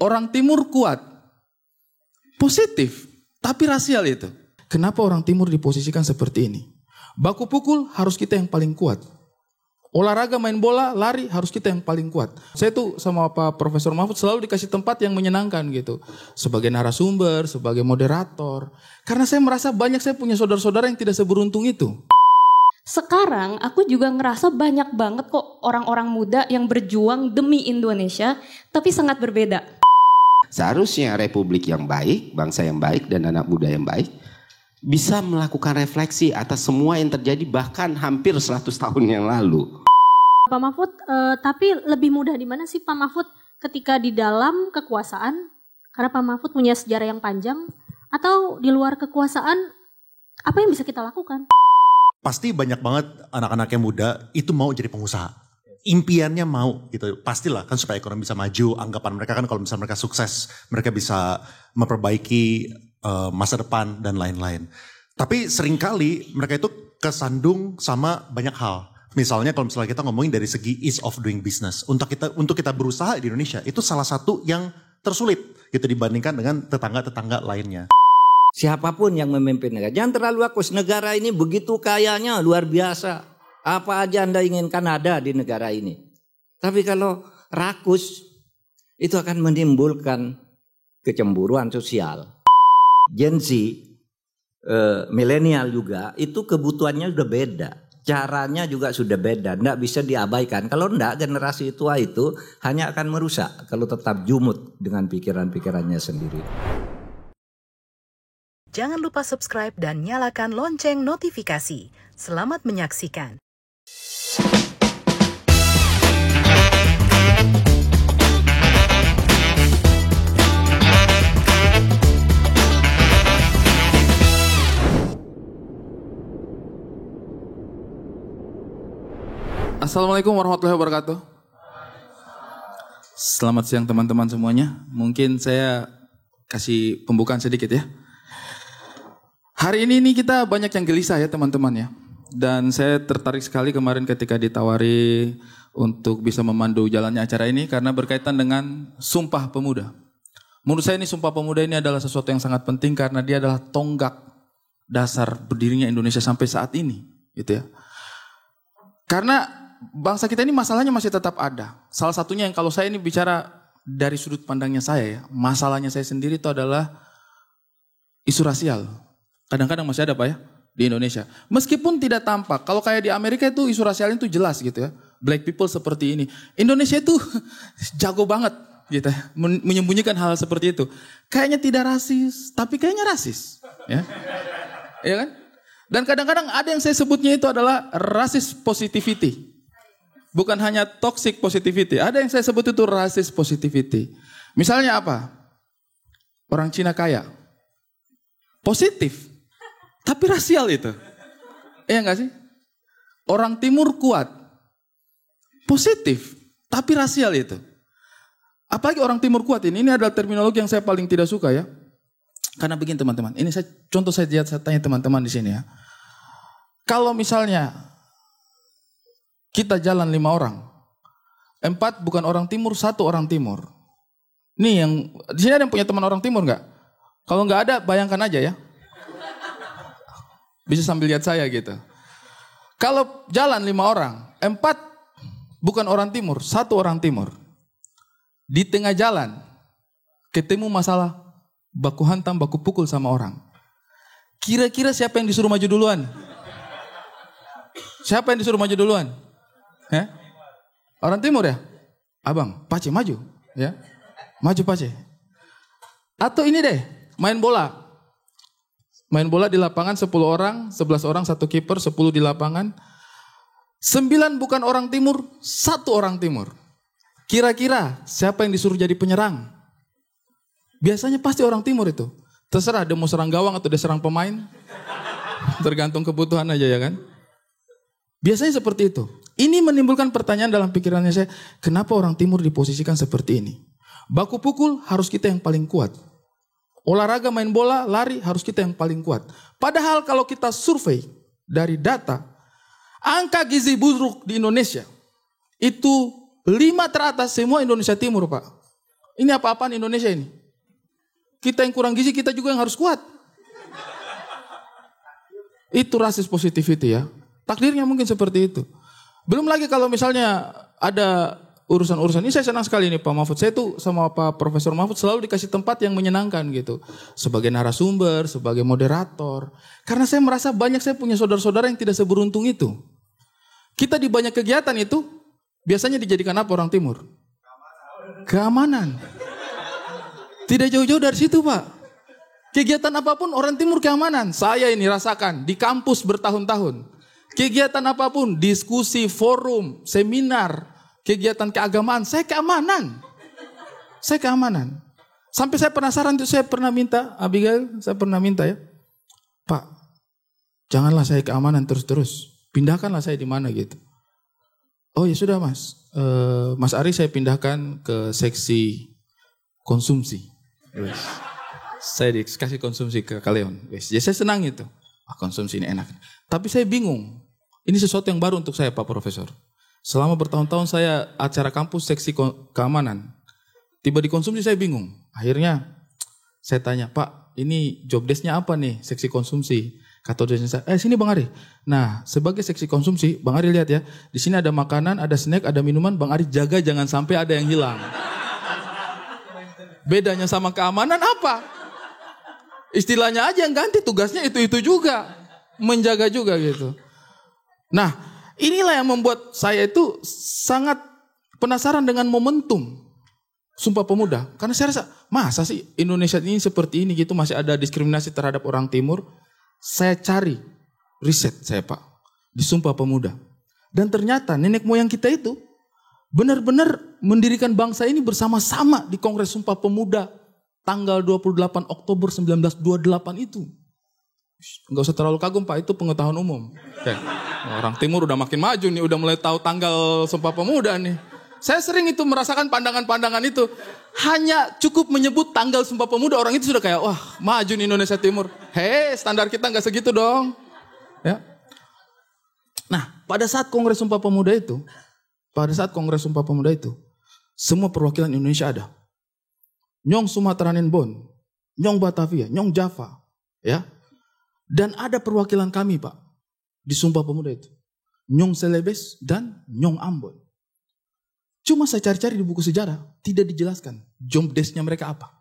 Orang timur kuat, positif, tapi rasial itu. Kenapa orang timur diposisikan seperti ini? Baku pukul harus kita yang paling kuat. Olahraga main bola, lari harus kita yang paling kuat. Saya tuh sama Pak Profesor Mahfud selalu dikasih tempat yang menyenangkan gitu. Sebagai narasumber, sebagai moderator. Karena saya merasa banyak saya punya saudara-saudara yang tidak seberuntung itu. Sekarang aku juga ngerasa banyak banget kok orang-orang muda yang berjuang demi Indonesia, tapi sangat berbeda. Seharusnya republik yang baik, bangsa yang baik dan anak muda yang baik bisa melakukan refleksi atas semua yang terjadi bahkan hampir 100 tahun yang lalu. Pak Mahfud, tapi lebih mudah di mana sih Pak Mahfud ketika di dalam kekuasaan, karena Pak Mahfud punya sejarah yang panjang, atau di luar kekuasaan, apa yang bisa kita lakukan? Pasti banyak banget anak-anak yang muda itu mau jadi pengusaha. Impiannya mau gitu, pastilah kan supaya ekonomi bisa maju. Anggapan mereka kan kalau misalnya mereka sukses, mereka bisa memperbaiki masa depan dan lain-lain. Tapi seringkali mereka itu kesandung sama banyak hal. Misalnya kalau misalnya kita ngomongin dari segi ease of doing business, untuk kita berusaha di Indonesia itu salah satu yang tersulit gitu dibandingkan dengan tetangga-tetangga lainnya. Siapapun yang memimpin negara, jangan terlalu rakus. Negara ini begitu kayanya, luar biasa. Apa aja Anda inginkan ada di negara ini. Tapi kalau rakus, itu akan menimbulkan kecemburuan sosial. Gen Z, milenial juga, itu kebutuhannya sudah beda. Caranya juga sudah beda, tidak bisa diabaikan. Kalau tidak, generasi tua itu hanya akan merusak kalau tetap jumut dengan pikiran-pikirannya sendiri. Jangan lupa subscribe dan nyalakan lonceng notifikasi. Selamat menyaksikan. Assalamualaikum warahmatullahi wabarakatuh. Selamat siang teman-teman semuanya. Mungkin saya kasih pembukaan sedikit ya. Hari ini kita banyak yang gelisah ya teman-teman ya. Dan saya tertarik sekali kemarin ketika ditawari untuk bisa memandu jalannya acara ini karena berkaitan dengan Sumpah Pemuda. Menurut saya ini Sumpah Pemuda ini adalah sesuatu yang sangat penting karena dia adalah tonggak dasar berdirinya Indonesia sampai saat ini, gitu ya. Karena bangsa kita ini masalahnya masih tetap ada. Salah satunya yang kalau saya ini bicara dari sudut pandangnya saya ya, masalahnya saya sendiri itu adalah isu rasial. Kadang-kadang masih ada Pak ya di Indonesia. Meskipun tidak tampak, kalau kayak di Amerika itu isu rasial itu jelas gitu ya. Black people seperti ini. Indonesia itu jago banget gitu ya, menyembunyikan hal seperti itu. Kayaknya tidak rasis, tapi kayaknya rasis. Ya, ya kan? Dan kadang-kadang ada yang saya sebutnya itu adalah rasis positivity. Bukan hanya toxic positivity. Ada yang saya sebut itu rasis positivity. Misalnya apa? Orang Cina kaya. Positif. Tapi rasial itu. Iya enggak sih? Orang Timur kuat. Positif. Tapi rasial itu. Apalagi orang Timur kuat ini adalah terminologi yang saya paling tidak suka ya. Karena begini teman-teman. Ini saya tanya teman-teman di sini ya. Kalau misalnya kita jalan 5 orang. 4 bukan orang Timur, 1 orang Timur. Nih yang di sini ada yang punya teman orang Timur nggak? Kalau nggak ada, bayangkan aja ya. Bisa sambil lihat saya gitu. Kalau jalan 5 orang, 4 bukan orang Timur, 1 orang Timur. Di tengah jalan ketemu masalah baku hantam, baku pukul sama orang. Kira-kira siapa yang disuruh maju duluan? Siapa yang disuruh maju duluan? Orang Timur ya? Abang, Pace maju. Ya, maju Pace. Atau ini deh, main bola. Main bola di lapangan 10 orang, 11 orang, 1 kiper, 10 di lapangan. 9 bukan orang Timur, 1 orang Timur. Kira-kira siapa yang disuruh jadi penyerang? Biasanya pasti orang Timur itu. Terserah dia mau serang gawang atau dia serang pemain. Tergantung kebutuhan aja ya kan. Biasanya seperti itu. Ini menimbulkan pertanyaan dalam pikirannya saya, kenapa orang Timur diposisikan seperti ini? Baku pukul harus kita yang paling kuat. Olahraga main bola, lari harus kita yang paling kuat. Padahal kalau kita survei dari data, angka gizi buruk di Indonesia itu 5 teratas semua Indonesia Timur Pak. Ini apa-apaan Indonesia ini? Kita yang kurang gizi, kita juga yang harus kuat. Itu rasis positivity ya. Takdirnya mungkin seperti itu. Belum lagi kalau misalnya ada urusan-urusan. Ini saya senang sekali nih Pak Mahfud. Saya tuh sama Pak Profesor Mahfud selalu dikasih tempat yang menyenangkan gitu. Sebagai narasumber, sebagai moderator. Karena saya merasa banyak saya punya saudara-saudara yang tidak seberuntung itu. Kita di banyak kegiatan itu biasanya dijadikan apa orang Timur? Keamanan. Tidak jauh-jauh dari situ Pak. Kegiatan apapun orang Timur keamanan. Saya ini rasakan di kampus bertahun-tahun. Kegiatan apapun, diskusi, forum, seminar, kegiatan keagamaan, saya keamanan. Saya keamanan. Sampai saya penasaran, saya pernah minta, Abigail, saya pernah minta ya. Pak, janganlah saya keamanan terus-terus. Pindahkanlah saya di mana gitu. Oh ya sudah Mas. Mas Ari saya pindahkan ke seksi konsumsi. Yes. Saya dikasih konsumsi ke Kaleon. Yes. Ya saya senang itu. Konsumsi ini enak. Tapi saya bingung. Ini sesuatu yang baru untuk saya Pak Profesor. Selama bertahun-tahun saya acara kampus seksi keamanan. Tiba di konsumsi saya bingung. Akhirnya saya tanya, Pak ini job desk-nya apa nih seksi konsumsi? Kata dosen saya, sini Bang Ari. Nah sebagai seksi konsumsi, Bang Ari lihat ya. Di sini ada makanan, ada snack, ada minuman. Bang Ari jaga jangan sampai ada yang hilang. Bedanya sama keamanan apa? Istilahnya aja yang ganti, tugasnya itu-itu juga. Menjaga juga gitu. Nah, inilah yang membuat saya itu sangat penasaran dengan momentum Sumpah Pemuda. Karena saya rasa, masa sih Indonesia ini seperti ini gitu, masih ada diskriminasi terhadap orang Timur. Saya cari, riset saya Pak, di Sumpah Pemuda. Dan ternyata nenek moyang kita itu benar-benar mendirikan bangsa ini bersama-sama di Kongres Sumpah Pemuda. Tanggal 28 Oktober 1928 itu. Enggak usah terlalu kagum Pak, itu pengetahuan umum. Oke. Orang Timur udah makin maju nih, udah mulai tahu tanggal Sumpah Pemuda nih. Saya sering itu merasakan pandangan-pandangan itu. Hanya cukup menyebut tanggal Sumpah Pemuda, orang itu sudah kayak, wah maju nih Indonesia Timur. Hei, standar kita nggak segitu dong. Ya. Nah, pada saat Kongres Sumpah Pemuda itu, semua perwakilan Indonesia ada. Nyong Sumateranen Bon, Nyong Batavia, Nyong Java, ya. Dan ada perwakilan kami Pak di Sumpah Pemuda itu. Nyong Celebes dan Nyong Ambon. Cuma saya cari-cari di buku sejarah, tidak dijelaskan job desk-nya mereka apa.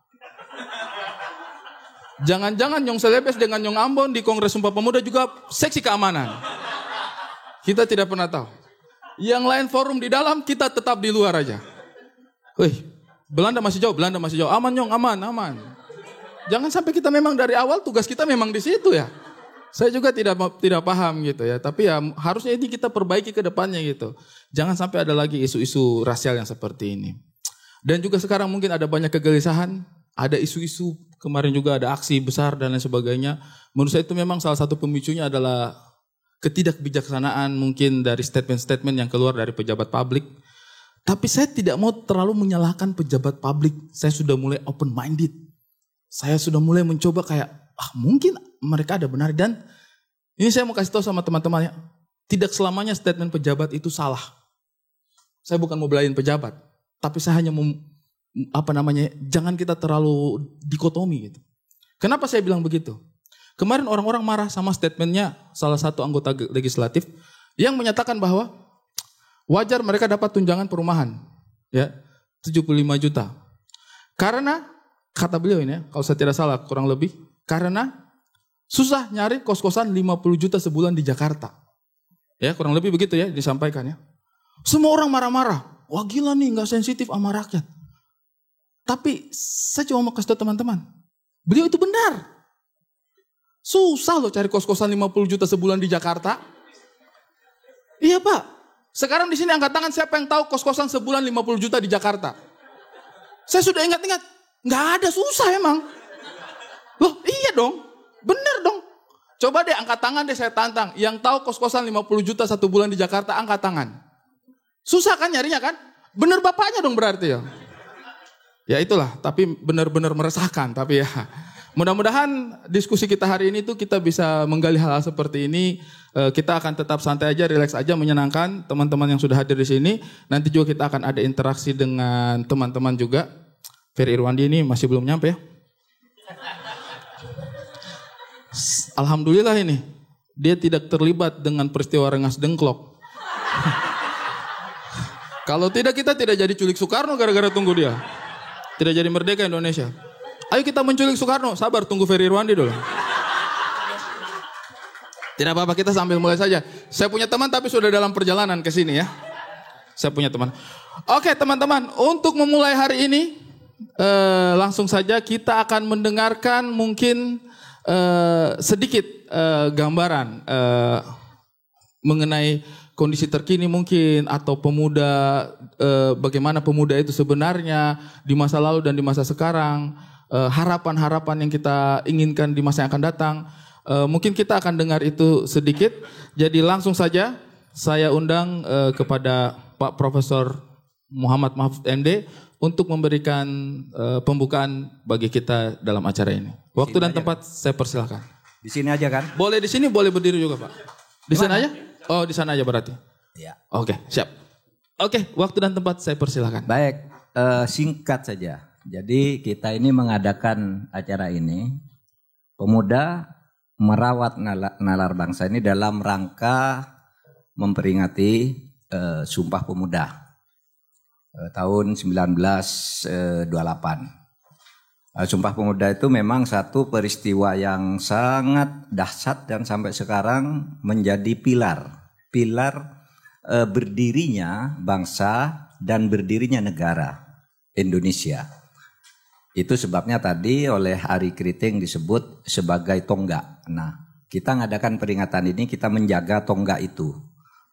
Jangan-jangan Nyong Celebes dengan Nyong Ambon di Kongres Sumpah Pemuda juga seksi keamanan. Kita tidak pernah tahu. Yang lain forum di dalam, kita tetap di luar aja. Wih. Belanda masih jauh. Aman Nyong, aman. Jangan sampai kita memang dari awal tugas kita memang di situ ya. Saya juga tidak paham gitu ya. Tapi ya harusnya ini kita perbaiki ke depannya gitu. Jangan sampai ada lagi isu-isu rasial yang seperti ini. Dan juga sekarang mungkin ada banyak kegelisahan. Ada isu-isu, kemarin juga ada aksi besar dan lain sebagainya. Menurut saya itu memang salah satu pemicunya adalah ketidakbijaksanaan mungkin dari statement-statement yang keluar dari pejabat publik. Tapi saya tidak mau terlalu menyalahkan pejabat publik. Saya sudah mulai open minded. Saya sudah mulai mencoba kayak, mungkin mereka ada benar. Dan ini saya mau kasih tahu sama teman-teman ya. Tidak selamanya statement pejabat itu salah. Saya bukan mau belain pejabat. Tapi saya hanya mau, jangan kita terlalu dikotomi gitu. Kenapa saya bilang begitu? Kemarin orang-orang marah sama statementnya salah satu anggota legislatif yang menyatakan bahwa wajar mereka dapat tunjangan perumahan, ya 75 juta. Karena kata beliau ini, ya, kalau saya tidak salah kurang lebih, karena susah nyari kos-kosan 50 juta sebulan di Jakarta. Ya kurang lebih begitu ya disampaikan ya. Semua orang marah-marah, wah gila nih nggak sensitif sama rakyat. Tapi saya cuma mau kasih tahu teman-teman, beliau itu benar. Susah loh cari kos-kosan 50 juta sebulan di Jakarta. Iya Pak. Sekarang di sini angkat tangan siapa yang tahu kos-kosan sebulan 50 juta di Jakarta? Saya sudah ingat-ingat, nggak ada, susah emang. Loh iya dong, bener dong. Coba deh angkat tangan deh saya tantang. Yang tahu kos-kosan 50 juta satu bulan di Jakarta, angkat tangan. Susah kan nyarinya kan? Bener bapaknya dong berarti ya. Ya itulah, tapi benar-benar meresahkan. Tapi ya mudah-mudahan diskusi kita hari ini tuh kita bisa menggali hal-hal seperti ini. Kita akan tetap santai aja, relax aja, menyenangkan teman-teman yang sudah hadir di sini. Nanti juga kita akan ada interaksi dengan teman-teman juga. Ferry Irwandi ini masih belum nyampe ya. Alhamdulillah ini dia tidak terlibat dengan peristiwa Rengas Dengklok. Kalau tidak kita tidak jadi culik Soekarno gara-gara tunggu dia. Tidak jadi merdeka Indonesia. Ayo kita menculik Soekarno, sabar tunggu Ferry Irwandi dulu. Tidak apa-apa, kita sambil mulai saja. Saya punya teman tapi sudah dalam perjalanan ke sini ya. Saya punya teman. Oke teman-teman, untuk memulai hari ini langsung saja kita akan mendengarkan mungkin sedikit gambaran mengenai kondisi terkini mungkin atau pemuda, bagaimana pemuda itu sebenarnya di masa lalu dan di masa sekarang, harapan-harapan yang kita inginkan di masa yang akan datang. Mungkin kita akan dengar itu sedikit. Jadi langsung saja saya undang kepada Pak Profesor Muhammad Mahfud MD untuk memberikan pembukaan bagi kita dalam acara ini. Waktu dan tempat saya persilahkan. Di sini aja kan? Boleh di sini, boleh berdiri juga Pak. Di sana aja? Oh di sana aja berarti. Ya. Oke, siap. Oke, waktu dan tempat saya persilahkan. Baik, singkat saja. Jadi kita ini mengadakan acara ini, pemuda merawat nalar bangsa ini dalam rangka memperingati Sumpah Pemuda tahun 1928. Sumpah Pemuda itu memang satu peristiwa yang sangat dahsyat dan sampai sekarang menjadi pilar berdirinya bangsa dan berdirinya negara Indonesia. Itu sebabnya tadi oleh Ari Kriting disebut sebagai tonggak. Nah, kita ngadakan peringatan ini, kita menjaga tonggak itu.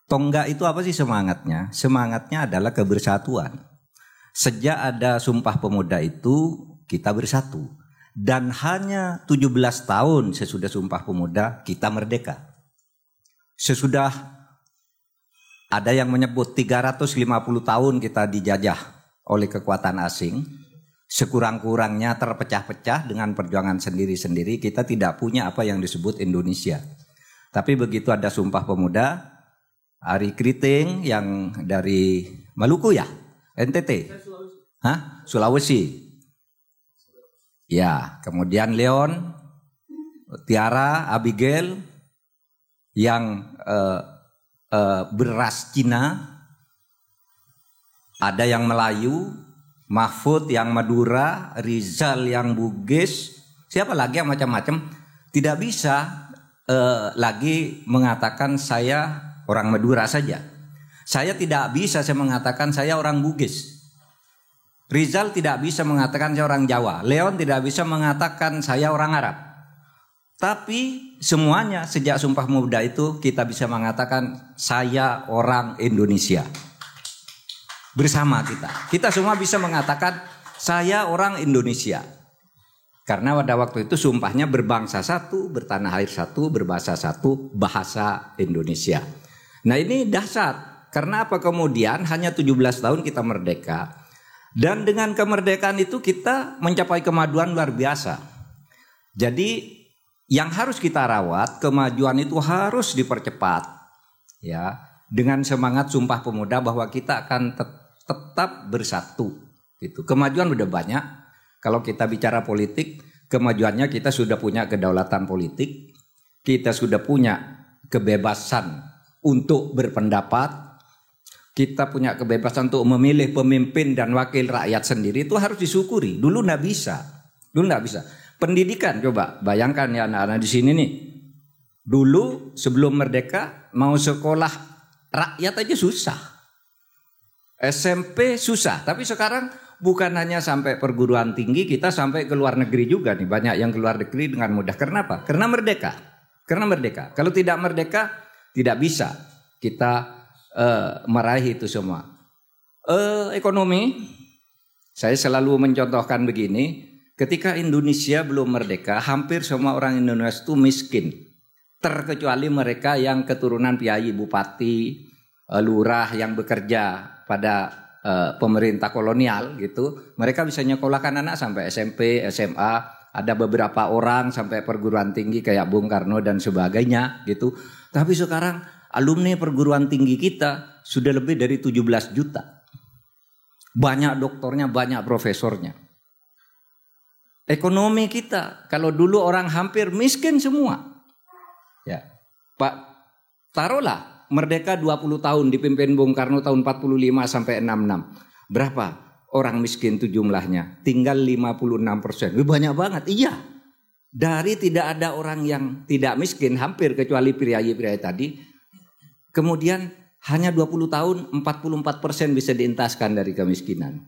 Tonggak itu apa sih semangatnya? Semangatnya adalah kebersatuan. Sejak ada Sumpah Pemuda itu, kita bersatu. Dan hanya 17 tahun sesudah Sumpah Pemuda, kita merdeka. Sesudah ada yang menyebut 350 tahun kita dijajah oleh kekuatan asing. Sekurang-kurangnya terpecah-pecah dengan perjuangan sendiri-sendiri, kita tidak punya apa yang disebut Indonesia. Tapi begitu ada Sumpah Pemuda, Ari Kriting yang dari Maluku ya? NTT? Hah? Sulawesi. Ya, kemudian Leon, Tiara, Abigail yang beras Cina, ada yang Melayu, Mahfud yang Madura, Rizal yang Bugis, siapa lagi yang macam-macam. Tidak bisa lagi mengatakan saya orang Madura saja. Saya tidak bisa saya mengatakan saya orang Bugis. Rizal tidak bisa mengatakan saya orang Jawa. Leon tidak bisa mengatakan saya orang Arab. Tapi semuanya sejak Sumpah Pemuda itu kita bisa mengatakan saya orang Indonesia. Bersama kita semua bisa mengatakan saya orang Indonesia. Karena pada waktu itu sumpahnya berbangsa satu, bertanah air satu, berbahasa satu, bahasa Indonesia. Nah ini dahsyat. Karena apa? Kemudian hanya 17 tahun kita merdeka. Dan dengan kemerdekaan itu kita mencapai kemajuan luar biasa. Jadi yang harus kita rawat, kemajuan itu harus dipercepat. Ya, dengan semangat Sumpah Pemuda bahwa kita akan tetap bersatu. Gitu. Kemajuan udah banyak. Kalau kita bicara politik, kemajuannya kita sudah punya kedaulatan politik. Kita sudah punya kebebasan untuk berpendapat. Kita punya kebebasan untuk memilih pemimpin dan wakil rakyat sendiri. Itu harus disyukuri. Dulu nggak bisa. Pendidikan coba bayangkan ya anak-anak di sini nih. Dulu sebelum merdeka mau sekolah rakyat aja susah. SMP susah, tapi sekarang bukan hanya sampai perguruan tinggi, kita sampai ke luar negeri juga nih. Banyak yang ke luar negeri dengan mudah. Kenapa? Karena merdeka. Kalau tidak merdeka, tidak bisa kita meraih itu semua. Ekonomi, saya selalu mencontohkan begini. Ketika Indonesia belum merdeka, hampir semua orang Indonesia itu miskin. Terkecuali mereka yang keturunan piai, bupati, lurah yang bekerja pada pemerintah kolonial gitu. Mereka bisa nyekolahkan anak sampai SMP, SMA. Ada beberapa orang sampai perguruan tinggi kayak Bung Karno dan sebagainya gitu. Tapi sekarang alumni perguruan tinggi kita sudah lebih dari 17 juta. Banyak doktornya, banyak profesornya. Ekonomi kita, kalau dulu orang hampir miskin semua. Ya, Pak, taruhlah merdeka 20 tahun dipimpin Bung Karno tahun 45 sampai 66. Berapa orang miskin itu jumlahnya? Tinggal 56%. Banyak banget, iya. Dari tidak ada orang yang tidak miskin, hampir kecuali priayi-priayi tadi. Kemudian hanya 20 tahun 44% bisa dientaskan dari kemiskinan.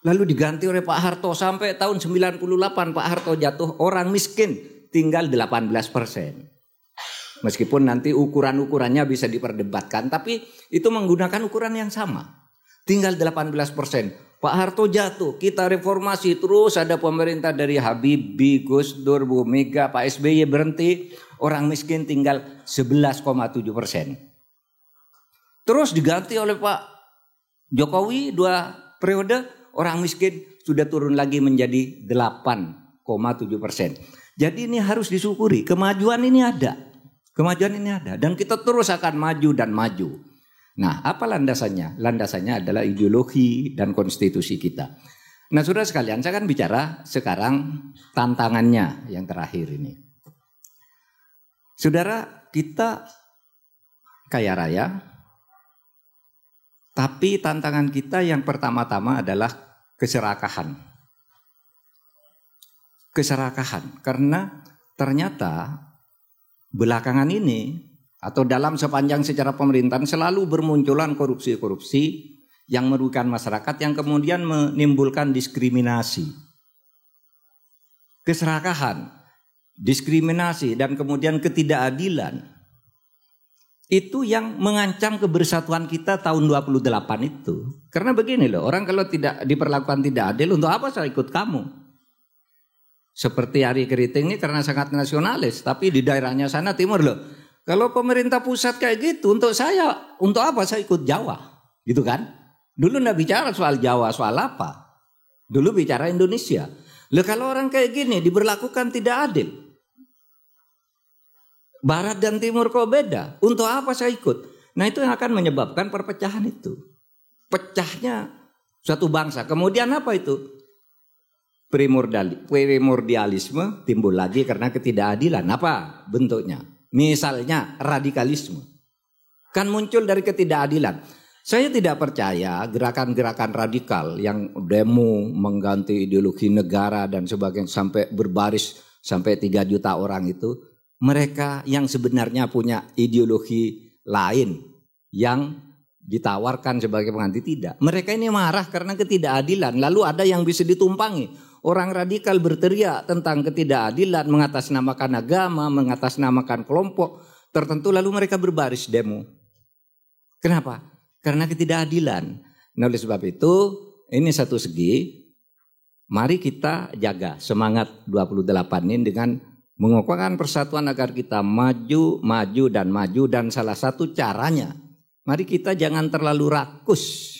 Lalu diganti oleh Pak Harto sampai tahun 98 Pak Harto jatuh, orang miskin tinggal 18%. Meskipun nanti ukuran-ukurannya bisa diperdebatkan, tapi itu menggunakan ukuran yang sama. Tinggal 18%. Pak Harto jatuh, kita reformasi, terus ada pemerintah dari Habibie, Gus Dur, Bu Mega, Pak SBY berhenti, orang miskin tinggal 11,7%. Terus diganti oleh Pak Jokowi 2 periode, orang miskin sudah turun lagi menjadi 8,7%. Jadi ini harus disyukuri, kemajuan ini ada. Kemajuan ini ada dan kita terus akan maju dan maju. Nah, apa landasannya? Landasannya adalah ideologi dan konstitusi kita. Nah, saudara sekalian, saya akan bicara sekarang tantangannya yang terakhir ini. Saudara, kita kaya raya, tapi tantangan kita yang pertama-tama adalah keserakahan. Keserakahan, karena ternyata belakangan ini atau dalam sepanjang sejarah pemerintahan selalu bermunculan korupsi-korupsi yang merugikan masyarakat yang kemudian menimbulkan diskriminasi. Keserakahan, diskriminasi dan kemudian ketidakadilan itu yang mengancam kebersatuan kita tahun 28 itu. Karena begini loh, orang kalau tidak diperlakukan tidak adil, untuk apa saya ikut kamu? Seperti Ari Keriting ini karena sangat nasionalis, tapi di daerahnya sana timur loh. Kalau pemerintah pusat kayak gitu, untuk saya, untuk apa saya ikut Jawa? Gitu kan? Dulu enggak bicara soal Jawa, soal apa? Dulu bicara Indonesia. Loh kalau orang kayak gini diberlakukan tidak adil. Barat dan timur kok beda? Untuk apa saya ikut? Nah itu yang akan menyebabkan perpecahan itu. Pecahnya suatu bangsa. Kemudian apa itu? Primordialisme timbul lagi karena ketidakadilan. Apa bentuknya? Misalnya radikalisme. Kan muncul dari ketidakadilan. Saya tidak percaya gerakan-gerakan radikal yang demo mengganti ideologi negara dan sebagainya sampai berbaris sampai 3 juta orang itu. Mereka yang sebenarnya punya ideologi lain yang ditawarkan sebagai pengganti tidak. Mereka ini marah karena ketidakadilan. Lalu ada yang bisa ditumpangi. Orang radikal berteriak tentang ketidakadilan, mengatasnamakan agama, mengatasnamakan kelompok tertentu, lalu mereka berbaris demo. Kenapa? Karena ketidakadilan. Nah, oleh sebab itu, ini satu segi, mari kita jaga semangat 28 ini dengan mengokohkan persatuan agar kita maju, dan salah satu caranya, mari kita jangan terlalu rakus.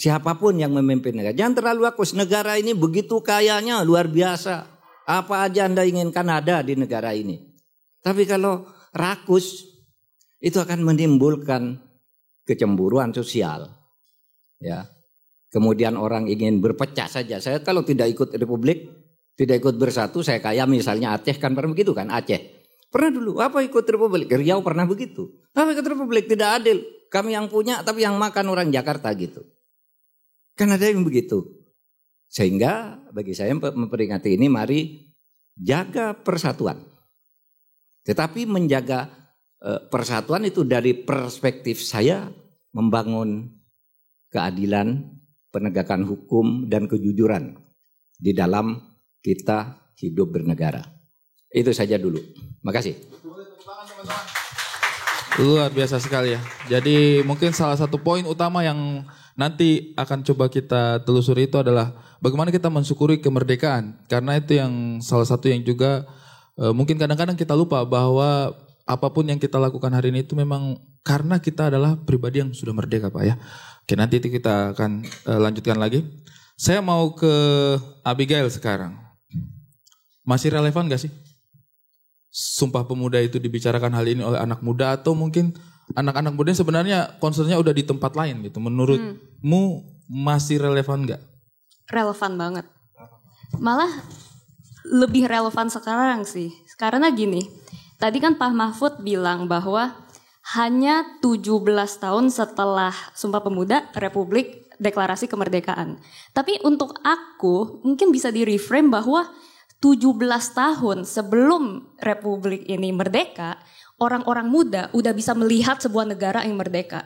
Siapapun yang memimpin negara, jangan terlalu rakus. Negara ini begitu kayanya, luar biasa. Apa aja Anda inginkan ada di negara ini. Tapi kalau rakus, itu akan menimbulkan kecemburuan sosial. Ya. Kemudian orang ingin berpecah saja. Saya kalau tidak ikut republik, tidak ikut bersatu, saya kayak misalnya Aceh kan pernah begitu kan, Aceh. Pernah dulu, apa ikut republik? Riau pernah begitu. Apa ikut republik? Tidak adil. Kami yang punya, tapi yang makan orang Jakarta gitu. Kan ada yang begitu. Sehingga bagi saya memperingati ini, mari jaga persatuan. Tetapi menjaga persatuan itu dari perspektif saya membangun keadilan, penegakan hukum dan kejujuran di dalam kita hidup bernegara. Itu saja dulu. Makasih. Luar biasa sekali ya. Jadi mungkin salah satu poin utama yang nanti akan coba kita telusuri itu adalah bagaimana kita mensyukuri kemerdekaan. Karena itu yang salah satu yang juga mungkin kadang-kadang kita lupa bahwa apapun yang kita lakukan hari ini itu memang karena kita adalah pribadi yang sudah merdeka Pak ya. Oke, nanti itu kita akan lanjutkan lagi. Saya mau ke Abigail sekarang. Masih relevan gak sih? Sumpah Pemuda itu dibicarakan hal ini oleh anak muda atau mungkin anak-anak muda sebenarnya concernnya udah di tempat lain gitu. Menurutmu masih relevan gak? Relevan banget. Malah lebih relevan sekarang sih. Karena gini, tadi kan Pak Mahfud bilang bahwa hanya 17 tahun setelah Sumpah Pemuda Republik Deklarasi Kemerdekaan. Tapi untuk aku mungkin bisa di-reframe bahwa 17 tahun sebelum Republik ini merdeka, orang-orang muda udah bisa melihat sebuah negara yang merdeka.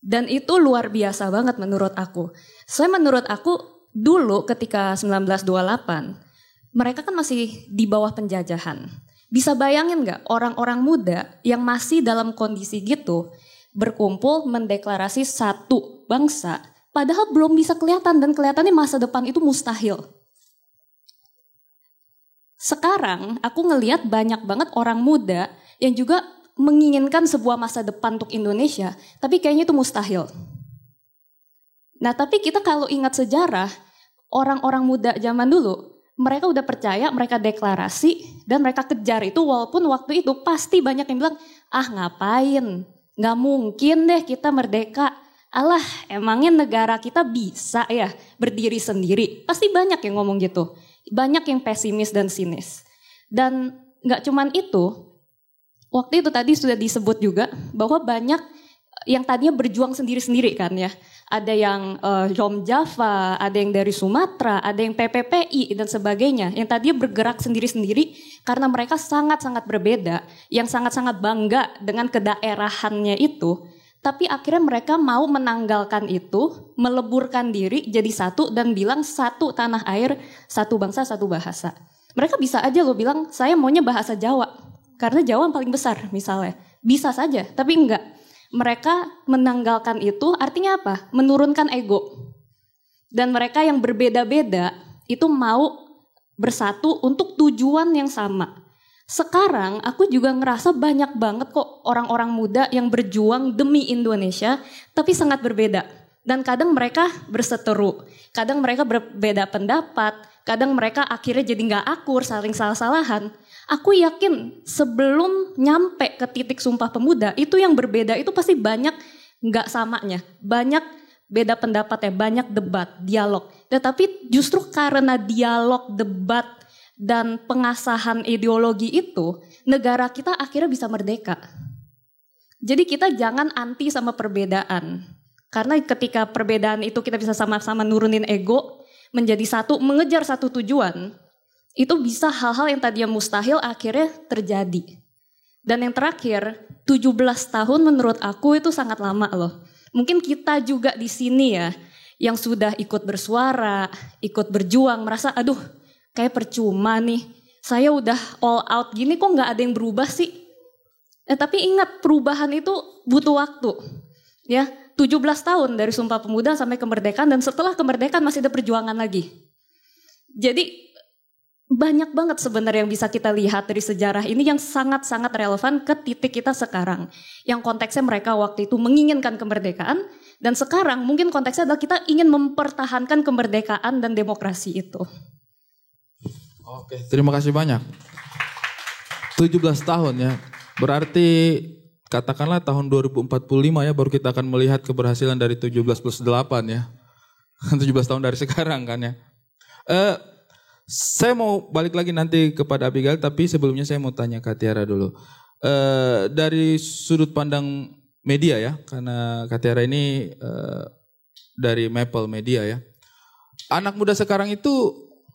Dan itu luar biasa banget menurut aku. Soalnya menurut aku dulu ketika 1928, mereka kan masih di bawah penjajahan. Bisa bayangin gak orang-orang muda yang masih dalam kondisi gitu berkumpul mendeklarasi satu bangsa, padahal belum bisa kelihatan dan kelihatannya masa depan itu mustahil. Sekarang aku ngelihat banyak banget orang muda yang juga menginginkan sebuah masa depan untuk Indonesia, tapi kayaknya itu mustahil. Nah, tapi kita kalau ingat sejarah, orang-orang muda zaman dulu, mereka udah percaya, mereka deklarasi, dan mereka kejar itu walaupun waktu itu pasti banyak yang bilang, ah ngapain, gak mungkin deh kita merdeka. Alah, emangnya negara kita bisa ya berdiri sendiri? Pasti banyak yang ngomong gitu. Banyak yang pesimis dan sinis. Dan gak cuman itu, waktu itu tadi sudah disebut juga bahwa banyak yang tadinya berjuang sendiri-sendiri kan ya. Ada yang Rom Java, ada yang dari Sumatera, ada yang PPPI dan sebagainya. Yang tadinya bergerak sendiri-sendiri karena mereka sangat-sangat berbeda. Yang sangat-sangat bangga dengan kedaerahannya itu. Tapi akhirnya mereka mau menanggalkan itu, meleburkan diri jadi satu dan bilang satu tanah air, satu bangsa, satu bahasa. Mereka bisa aja loh bilang saya maunya bahasa Jawa. Karena Jawa yang paling besar misalnya. Bisa saja, tapi enggak. Mereka menanggalkan itu artinya apa? Menurunkan ego. Dan mereka yang berbeda-beda itu mau bersatu untuk tujuan yang sama. Sekarang aku juga ngerasa banyak banget kok orang-orang muda yang berjuang demi Indonesia tapi sangat berbeda. Dan kadang mereka berseteru, kadang mereka berbeda pendapat, kadang mereka akhirnya jadi gak akur, saling salah-salahan. Aku yakin sebelum nyampe ke titik Sumpah Pemuda itu yang berbeda itu pasti banyak gak samanya. Banyak beda pendapatnya, banyak debat, dialog. Tetapi justru karena dialog, debat, dan pengasahan ideologi itu negara kita akhirnya bisa merdeka. Jadi kita jangan anti sama perbedaan. Karena ketika perbedaan itu kita bisa sama-sama nurunin ego, menjadi satu, mengejar satu tujuan, itu bisa hal-hal yang tadinya mustahil akhirnya terjadi. Dan yang terakhir, 17 tahun menurut aku itu sangat lama loh. Mungkin kita juga di sini ya, yang sudah ikut bersuara, ikut berjuang, merasa aduh kayak percuma nih. Saya udah all out gini kok gak ada yang berubah sih. Tapi ingat perubahan itu butuh waktu. Ya, 17 tahun dari Sumpah Pemuda sampai kemerdekaan dan setelah kemerdekaan masih ada perjuangan lagi. Jadi banyak banget sebenarnya yang bisa kita lihat dari sejarah ini yang sangat-sangat relevan ke titik kita sekarang. Yang konteksnya mereka waktu itu menginginkan kemerdekaan dan sekarang mungkin konteksnya adalah kita ingin mempertahankan kemerdekaan dan demokrasi itu. Oke, terima kasih banyak. 17 tahun ya, berarti katakanlah tahun 2045 ya baru kita akan melihat keberhasilan dari 17 plus 8 ya. 17 tahun dari sekarang kan ya. Saya mau balik lagi nanti kepada Abigail, tapi sebelumnya saya mau tanya Kak Tiara dulu. Dari sudut pandang media ya, karena Kak Tiara ini dari Maple Media ya. Anak muda sekarang itu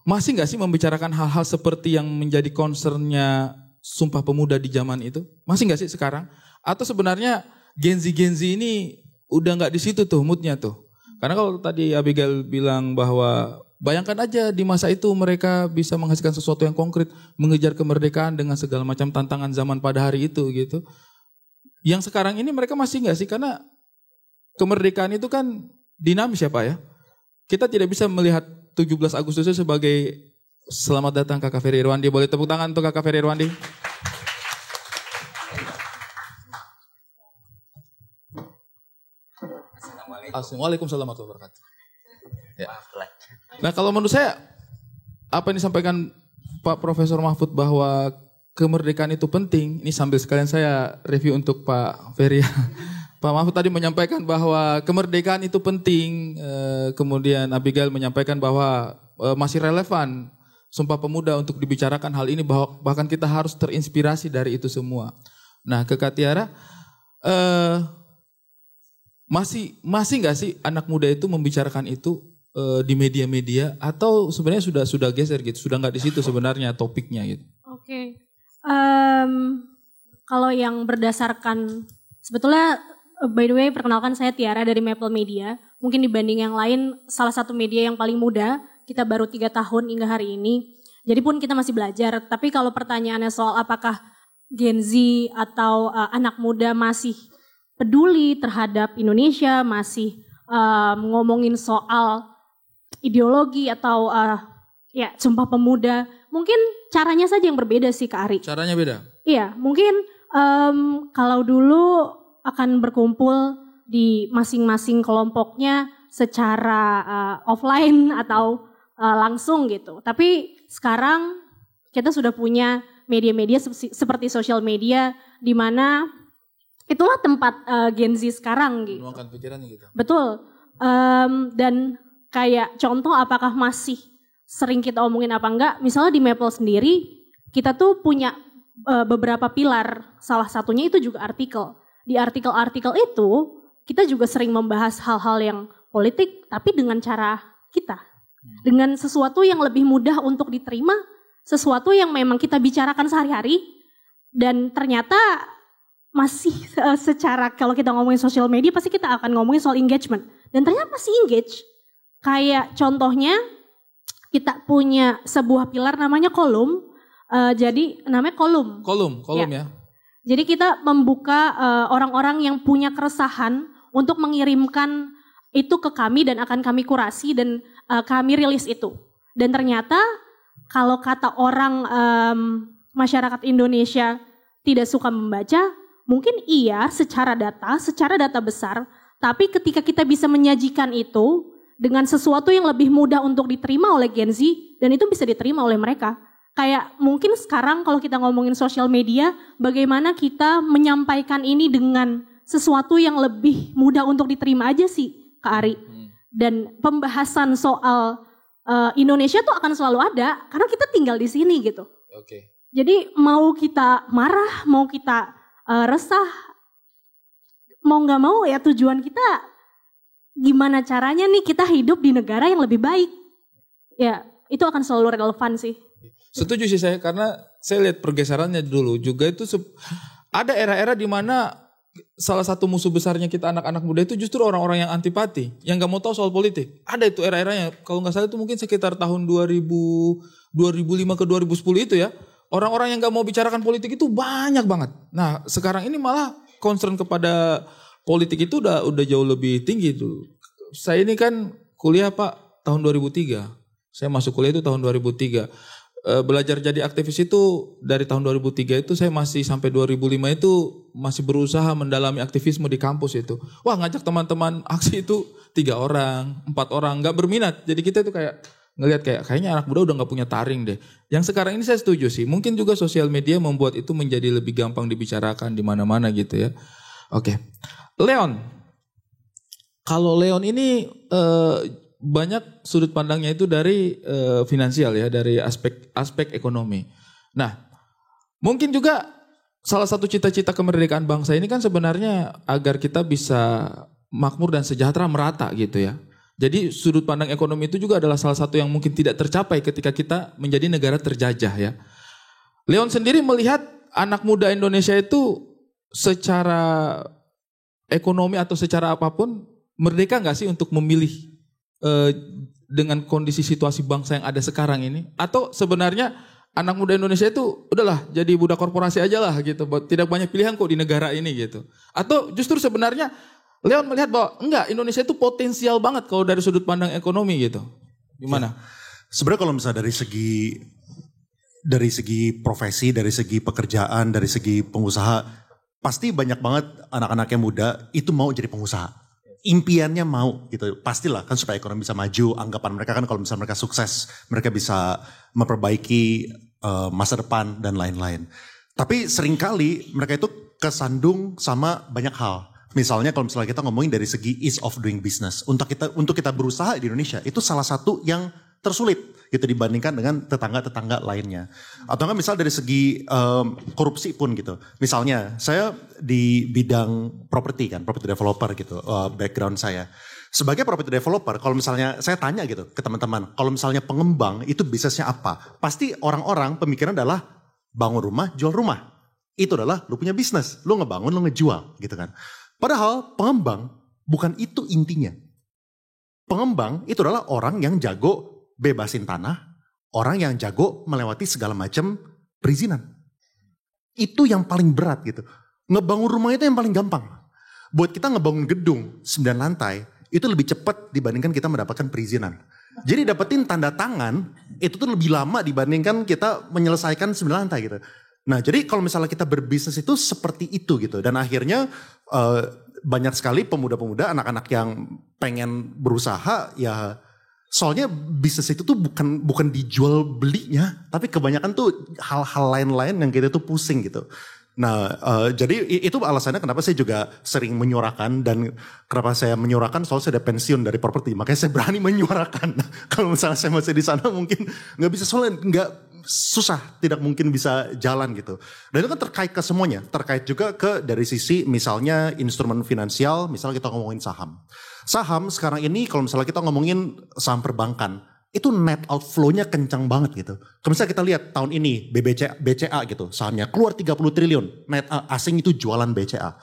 masih gak sih membicarakan hal-hal seperti yang menjadi concernnya Sumpah Pemuda di zaman itu? Masih gak sih sekarang? Atau sebenarnya Gen Z ini udah gak di situ tuh moodnya tuh? Karena kalau tadi Abigail bilang bahwa bayangkan aja di masa itu mereka bisa menghasilkan sesuatu yang konkret, mengejar kemerdekaan dengan segala macam tantangan zaman pada hari itu gitu. Yang sekarang ini mereka masih enggak sih? Karena kemerdekaan itu kan dinamis ya Pak ya. Kita tidak bisa melihat 17 Agustus itu sebagai selamat datang Kakak Ferry Irwandi. Boleh tepuk tangan untuk Kakak Ferry Irwandi. Assalamualaikum warahmatullahi wabarakatuh. Ya. Nah kalau menurut saya apa yang disampaikan Pak Profesor Mahfud bahwa kemerdekaan itu penting. Ini sambil sekalian saya review untuk Pak Ferry. Pak Mahfud tadi menyampaikan bahwa kemerdekaan itu penting, kemudian Abigail menyampaikan bahwa masih relevan Sumpah Pemuda untuk dibicarakan hal ini, bahkan kita harus terinspirasi dari itu semua. Nah, ke Kak Tiara, masih nggak sih anak muda itu membicarakan itu di media-media, atau sebenarnya sudah geser gitu, sudah nggak di situ sebenarnya topiknya gitu? Oke. Kalau yang berdasarkan, sebetulnya by the way perkenalkan saya Tiara dari Maple Media. Mungkin dibanding yang lain salah satu media yang paling muda, kita baru 3 tahun hingga hari ini. Jadi pun kita masih belajar, tapi kalau pertanyaannya soal apakah Gen Z atau anak muda masih peduli terhadap Indonesia, masih ngomongin soal ideologi atau ya Sumpah Pemuda, mungkin caranya saja yang berbeda sih Kak Ari. Caranya beda? Iya, mungkin kalau dulu akan berkumpul di masing-masing kelompoknya secara offline atau langsung gitu. Tapi sekarang kita sudah punya media-media seperti sosial media di mana itulah tempat Gen Z sekarang gitu. Menuangkan pikirannya gitu. Betul. Dan kayak contoh apakah masih sering kita omongin apa enggak, misalnya di Maple sendiri kita tuh punya beberapa pilar, salah satunya itu juga artikel. Di artikel-artikel itu kita juga sering membahas hal-hal yang politik tapi dengan cara kita. Dengan sesuatu yang lebih mudah untuk diterima, sesuatu yang memang kita bicarakan sehari-hari dan ternyata masih secara kalau kita ngomongin sosial media pasti kita akan ngomongin soal engagement. Dan ternyata masih engage. Kayak contohnya kita punya sebuah pilar namanya kolom. Jadi namanya kolom ya. Jadi kita membuka orang-orang yang punya keresahan untuk mengirimkan itu ke kami dan akan kami kurasi dan kami rilis itu. Dan ternyata kalau kata orang masyarakat Indonesia tidak suka membaca, mungkin iya secara data besar, tapi ketika kita bisa menyajikan itu dengan sesuatu yang lebih mudah untuk diterima oleh Gen Z dan itu bisa diterima oleh mereka. Kayak mungkin sekarang kalau kita ngomongin sosial media, bagaimana kita menyampaikan ini dengan sesuatu yang lebih mudah untuk diterima aja sih Kak Ari. Dan pembahasan soal Indonesia tuh akan selalu ada karena kita tinggal di sini gitu. Oke. Jadi mau kita marah, mau kita resah, mau gak mau ya tujuan kita gimana caranya nih kita hidup di negara yang lebih baik. Ya itu akan selalu relevan sih. Setuju sih saya, karena saya lihat pergeserannya dulu juga itu ada era-era di mana salah satu musuh besarnya kita anak-anak muda itu justru orang-orang yang antipati, yang nggak mau tahu soal politik. Ada itu era-eranya, kalau nggak salah itu mungkin sekitar tahun 2005 ke 2010 itu ya. Orang-orang yang nggak mau bicarakan politik itu banyak banget. Nah sekarang ini malah concern kepada politik itu udah jauh lebih tinggi tuh. Saya ini kan kuliah Pak tahun 2003. Saya masuk kuliah itu tahun 2003. Belajar jadi aktivis itu dari tahun 2003 itu saya masih sampai 2005 itu masih berusaha mendalami aktivisme di kampus itu. Wah ngajak teman-teman aksi itu 3 orang, 4 orang, gak berminat. Jadi kita itu kayak ngelihat kayaknya anak muda udah gak punya taring deh. Yang sekarang ini saya setuju sih. Mungkin juga sosial media membuat itu menjadi lebih gampang dibicarakan di mana-mana gitu ya. Oke. Leon. Kalau Leon ini banyak sudut pandangnya itu dari finansial ya, dari aspek ekonomi. Nah, mungkin juga salah satu cita-cita kemerdekaan bangsa ini kan sebenarnya agar kita bisa makmur dan sejahtera merata gitu ya. Jadi sudut pandang ekonomi itu juga adalah salah satu yang mungkin tidak tercapai ketika kita menjadi negara terjajah ya. Leon sendiri melihat anak muda Indonesia itu secara ekonomi atau secara apapun merdeka nggak sih untuk memilih dengan kondisi situasi bangsa yang ada sekarang ini? Atau sebenarnya anak muda Indonesia itu udahlah jadi budak korporasi aja lah gitu, tidak banyak pilihan kok di negara ini gitu? Atau justru sebenarnya Leon melihat bahwa enggak, Indonesia itu potensial banget kalau dari sudut pandang ekonomi gitu? Gimana? Ya. Sebenarnya kalau misalnya dari segi profesi, dari segi pekerjaan, dari segi pengusaha, pasti banyak banget anak-anak yang muda itu mau jadi pengusaha. Impiannya mau gitu, pastilah kan supaya ekonomi bisa maju. Anggapan mereka kan kalau misalnya mereka sukses, mereka bisa memperbaiki masa depan dan lain-lain. Tapi seringkali mereka itu kesandung sama banyak hal. Misalnya kalau misalnya kita ngomongin dari segi ease of doing business, untuk kita berusaha di Indonesia itu salah satu yang tersulit gitu dibandingkan dengan tetangga-tetangga lainnya. Atau enggak misal dari segi korupsi pun gitu. Misalnya saya di bidang properti developer gitu, background saya. Sebagai property developer, kalau misalnya saya tanya gitu ke teman-teman, kalau misalnya pengembang itu bisnisnya apa? Pasti orang-orang pemikiran adalah bangun rumah, jual rumah. Itu adalah lu punya bisnis, lu ngebangun, lu ngejual gitu kan. Padahal pengembang bukan itu intinya. Pengembang itu adalah orang yang jago bebasin tanah, orang yang jago melewati segala macam perizinan. Itu yang paling berat gitu. Ngebangun rumah itu yang paling gampang. Buat kita ngebangun gedung 9 lantai, itu lebih cepat dibandingkan kita mendapatkan perizinan. Jadi dapetin tanda tangan, itu tuh lebih lama dibandingkan kita menyelesaikan 9 lantai gitu. Nah jadi kalau misalnya kita berbisnis itu seperti itu gitu. Dan akhirnya banyak sekali pemuda-pemuda, anak-anak yang pengen berusaha ya. Soalnya bisnis itu tuh bukan dijual belinya, tapi kebanyakan tuh hal-hal lain-lain yang kita tuh pusing gitu. Nah jadi itu alasannya kenapa saya juga sering menyuarakan, dan kenapa saya menyuarakan soalnya saya udah pensiun dari properti, makanya saya berani menyuarakan. Kalau misalnya saya masih di sana mungkin nggak bisa, soalnya nggak susah, tidak mungkin bisa jalan gitu. Dan itu kan terkait ke semuanya, terkait juga ke dari sisi misalnya instrumen finansial, misalnya kita ngomongin saham. Saham sekarang ini kalau misalnya kita ngomongin saham perbankan, itu net outflow-nya kencang banget gitu. Kalau misalnya kita lihat tahun ini BCA gitu, sahamnya keluar 30 triliun, net asing itu jualan BCA.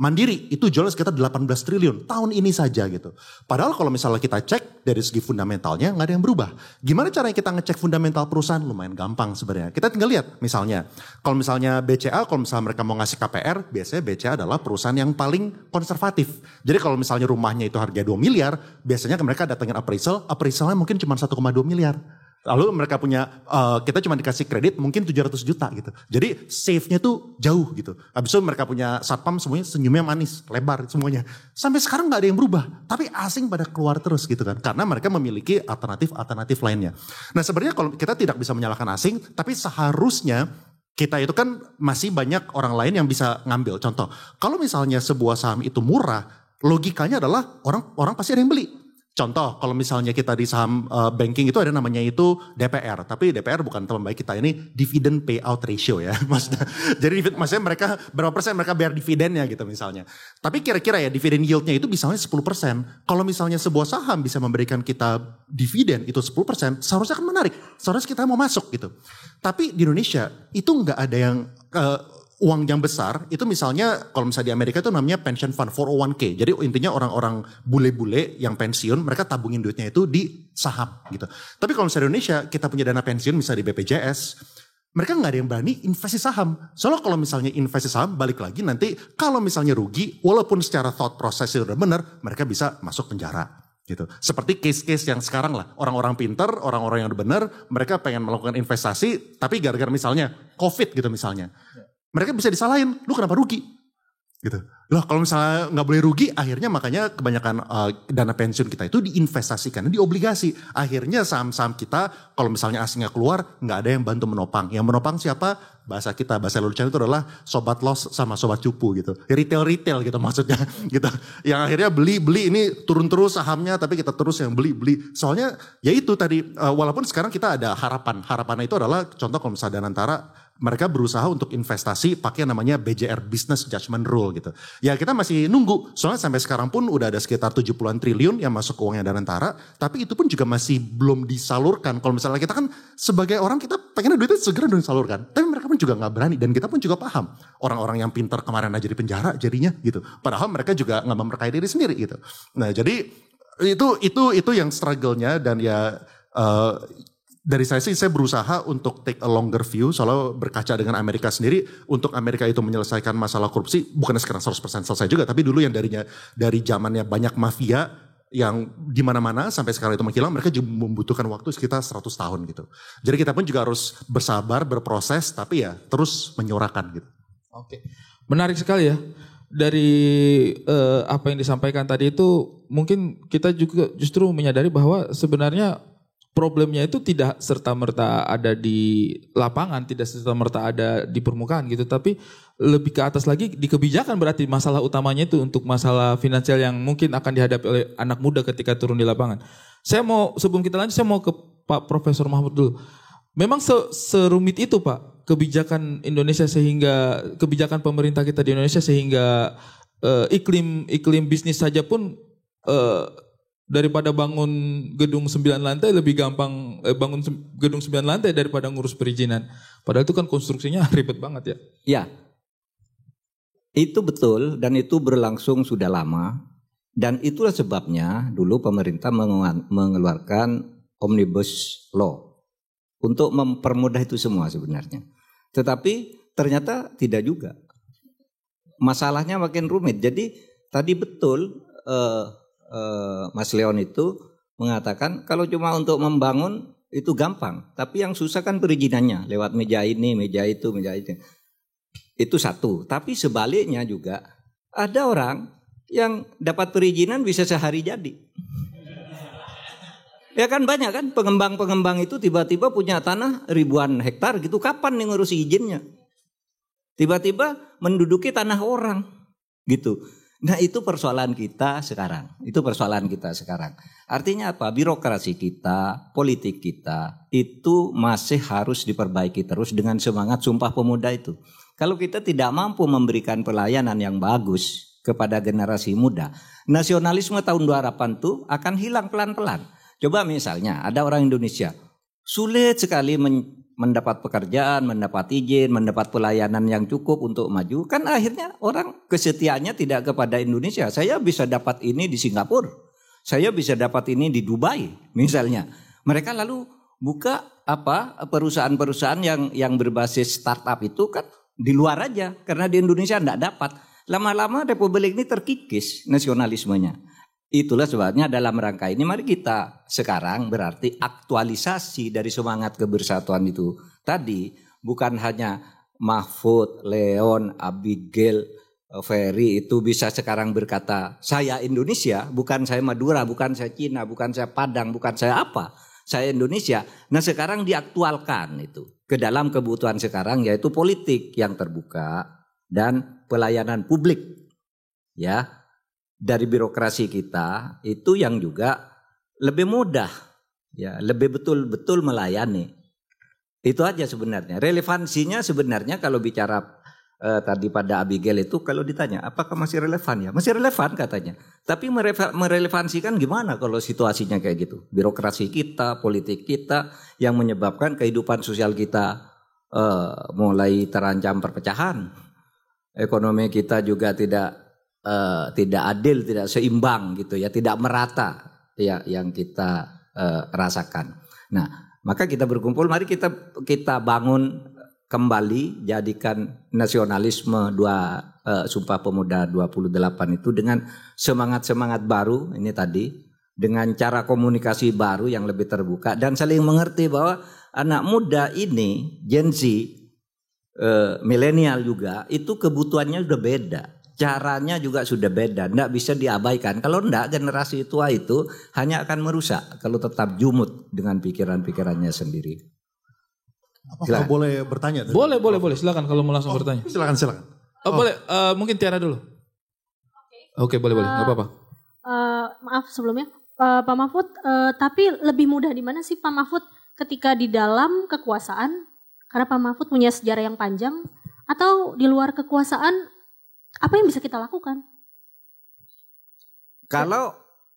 Mandiri itu jualan sekitar 18 triliun tahun ini saja gitu. Padahal kalau misalnya kita cek dari segi fundamentalnya nggak ada yang berubah. Gimana caranya kita ngecek fundamental perusahaan? Lumayan gampang sebenarnya. Kita tinggal lihat misalnya, kalau misalnya BCA, kalau misalnya mereka mau ngasih KPR, biasanya BCA adalah perusahaan yang paling konservatif. Jadi kalau misalnya rumahnya itu harga 2 miliar, biasanya mereka datangin appraisalnya mungkin cuma 1,2 miliar. Lalu mereka punya, kita cuma dikasih kredit mungkin 700 juta gitu. Jadi save-nya tuh jauh gitu. Habis itu mereka punya satpam semuanya senyumnya manis, lebar semuanya. Sampai sekarang gak ada yang berubah. Tapi asing pada keluar terus gitu kan. Karena mereka memiliki alternatif lainnya. Nah sebenarnya kalau kita tidak bisa menyalahkan asing, tapi seharusnya kita itu kan masih banyak orang lain yang bisa ngambil. Contoh, kalau misalnya sebuah saham itu murah, logikanya adalah orang pasti ada yang beli. Contoh, kalau misalnya kita di saham banking itu ada namanya itu DPR. Tapi DPR bukan teman baik kita, ini dividend payout ratio ya. Jadi maksudnya mereka berapa persen mereka bayar dividennya gitu misalnya. Tapi kira-kira ya dividen yieldnya itu misalnya 10%. Kalau misalnya sebuah saham bisa memberikan kita dividen itu 10%, seharusnya kan menarik. Seharusnya kita mau masuk gitu. Tapi di Indonesia itu nggak ada yang uang yang besar itu misalnya kalau misalnya di Amerika itu namanya pension fund 401k. Jadi intinya orang-orang bule-bule yang pensiun mereka tabungin duitnya itu di saham gitu. Tapi kalau misalnya di Indonesia kita punya dana pensiun misalnya di BPJS, mereka nggak ada yang berani investasi saham. Soalnya kalau misalnya investasi saham balik lagi nanti kalau misalnya rugi walaupun secara thought process udah benar mereka bisa masuk penjara. Gitu. Seperti case-case yang sekarang lah. Orang-orang pinter, orang-orang yang udah benar mereka pengen melakukan investasi tapi gara-gara misalnya COVID gitu misalnya. Mereka bisa disalahin, lu kenapa rugi? Gitu. Loh kalau misalnya nggak boleh rugi, akhirnya makanya kebanyakan dana pensiun kita itu diinvestasikan di obligasi. Akhirnya saham-saham kita, kalau misalnya asingnya keluar, nggak ada yang bantu menopang. Yang menopang siapa? Bahasa kita, bahasa lelucon itu adalah sobat los sama sobat cupu gitu. Retail gitu maksudnya. Gitu. Yang akhirnya beli ini turun terus sahamnya, tapi kita terus yang beli. Soalnya ya itu tadi, walaupun sekarang kita ada harapan. Harapannya itu adalah contoh kalau misalnya Danantara, mereka berusaha untuk investasi pakai namanya BJR Business Judgment Rule gitu. Ya kita masih nunggu, soalnya sampai sekarang pun udah ada sekitar 70-an triliun yang masuk ke uangnya Danantara, tapi itu pun juga masih belum disalurkan. Kalau misalnya kita kan sebagai orang kita pengen duitnya segera disalurkan, tapi mereka pun juga nggak berani dan kita pun juga paham. Orang-orang yang pintar kemarin aja di penjara jadinya gitu. Padahal mereka juga nggak memperkaya diri sendiri gitu. Nah jadi itu yang struggle-nya dan ya dari saya sih saya berusaha untuk take a longer view soalnya berkaca dengan Amerika sendiri. Untuk Amerika itu menyelesaikan masalah korupsi bukan sekarang 100% selesai juga, tapi dulu yang dari zamannya banyak mafia yang di mana-mana sampai sekarang itu menghilang, mereka juga membutuhkan waktu sekitar 100 tahun gitu. Jadi kita pun juga harus bersabar, berproses, tapi ya terus menyuarakan gitu. Oke, menarik sekali ya. Dari apa yang disampaikan tadi itu mungkin kita juga justru menyadari bahwa sebenarnya problemnya itu tidak serta-merta ada di lapangan, tidak serta-merta ada di permukaan gitu, tapi lebih ke atas lagi di kebijakan. Berarti masalah utamanya itu untuk masalah finansial yang mungkin akan dihadapi oleh anak muda ketika turun di lapangan. Saya mau, sebelum kita lanjut, saya mau ke Pak Profesor Mahfud dulu. Memang serumit itu Pak kebijakan Indonesia, sehingga kebijakan pemerintah kita di Indonesia sehingga iklim bisnis saja pun daripada bangun gedung 9 lantai lebih gampang bangun gedung 9 lantai daripada ngurus perizinan. Padahal itu kan konstruksinya ribet banget ya. Ya, itu betul dan itu berlangsung sudah lama. Dan itulah sebabnya dulu pemerintah mengeluarkan Omnibus Law untuk mempermudah itu semua sebenarnya. Tetapi ternyata tidak juga. Masalahnya makin rumit. Jadi tadi betul Mas Leon itu mengatakan kalau cuma untuk membangun itu gampang, tapi yang susah kan perizinannya lewat meja ini, meja itu, meja itu. Itu satu. Tapi sebaliknya juga ada orang yang dapat perizinan bisa sehari jadi. Ya kan banyak kan pengembang-pengembang itu tiba-tiba punya tanah ribuan hektar gitu, kapan nih ngurus izinnya? Tiba-tiba menduduki tanah orang gitu. Nah itu persoalan kita sekarang. Itu persoalan kita sekarang. Artinya apa? Birokrasi kita, politik kita itu masih harus diperbaiki terus dengan semangat Sumpah Pemuda itu. Kalau kita tidak mampu memberikan pelayanan yang bagus kepada generasi muda, nasionalisme tahun 28 itu akan hilang pelan-pelan. Coba misalnya ada orang Indonesia sulit sekali mendapat pekerjaan, mendapat izin, mendapat pelayanan yang cukup untuk maju. Kan akhirnya orang kesetiaannya tidak kepada Indonesia. Saya bisa dapat ini di Singapura. Saya bisa dapat ini di Dubai misalnya. Mereka lalu buka perusahaan-perusahaan yang berbasis startup itu kan di luar aja. Karena di Indonesia tidak dapat. Lama-lama Republik ini terkikis nasionalismenya. Itulah sebabnya dalam rangka ini mari kita sekarang berarti aktualisasi dari semangat kebersatuan itu tadi, bukan hanya Mahfud, Leon, Abigail, Ferry itu bisa sekarang berkata saya Indonesia, bukan saya Madura, bukan saya Cina, bukan saya Padang, bukan saya apa, saya Indonesia. Nah sekarang diaktualkan itu ke dalam kebutuhan sekarang, yaitu politik yang terbuka dan pelayanan publik ya. Dari birokrasi kita itu yang juga lebih mudah ya, lebih betul-betul melayani. Itu aja sebenarnya. Relevansinya sebenarnya kalau bicara tadi pada Abigail itu, kalau ditanya apakah masih relevan ya? Masih relevan katanya. Tapi merelevansikan gimana kalau situasinya kayak gitu? Birokrasi kita, politik kita yang menyebabkan kehidupan sosial kita mulai terancam perpecahan. Ekonomi kita juga tidak adil, tidak seimbang gitu ya, tidak merata ya yang kita rasakan. Nah, maka kita berkumpul, mari kita bangun kembali, jadikan nasionalisme Sumpah Pemuda 28 itu dengan semangat-semangat baru ini tadi, dengan cara komunikasi baru yang lebih terbuka dan saling mengerti bahwa anak muda ini, Gen Z, milenial juga, itu kebutuhannya sudah beda. Caranya juga sudah beda, tidak bisa diabaikan. Kalau tidak, generasi tua itu hanya akan merusak kalau tetap jumut dengan pikiran-pikirannya sendiri. Apakah boleh bertanya? Boleh. Silakan kalau mau langsung bertanya. Silakan. Boleh, mungkin Tiara dulu. Oke, boleh, nggak apa-apa. Maaf sebelumnya, Pak Mahfud. Tapi lebih mudah di mana sih Pak Mahfud ketika di dalam kekuasaan, karena Pak Mahfud punya sejarah yang panjang, atau di luar kekuasaan? Apa yang bisa kita lakukan?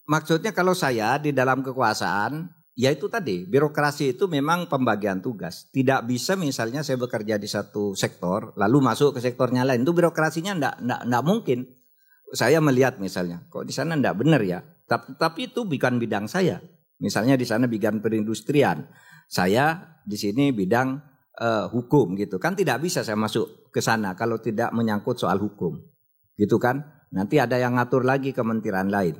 Maksudnya kalau saya di dalam kekuasaan, ya itu tadi, birokrasi itu memang pembagian tugas. Tidak bisa misalnya saya bekerja di satu sektor, lalu masuk ke sektornya lain. Itu birokrasinya enggak mungkin. Saya melihat misalnya, kok di sana enggak benar ya. Tapi itu bukan bidang saya. Misalnya di sana bidang perindustrian. Saya di sini bidang hukum gitu kan, tidak bisa saya masuk ke sana kalau tidak menyangkut soal hukum gitu kan, nanti ada yang ngatur lagi kementerian lain.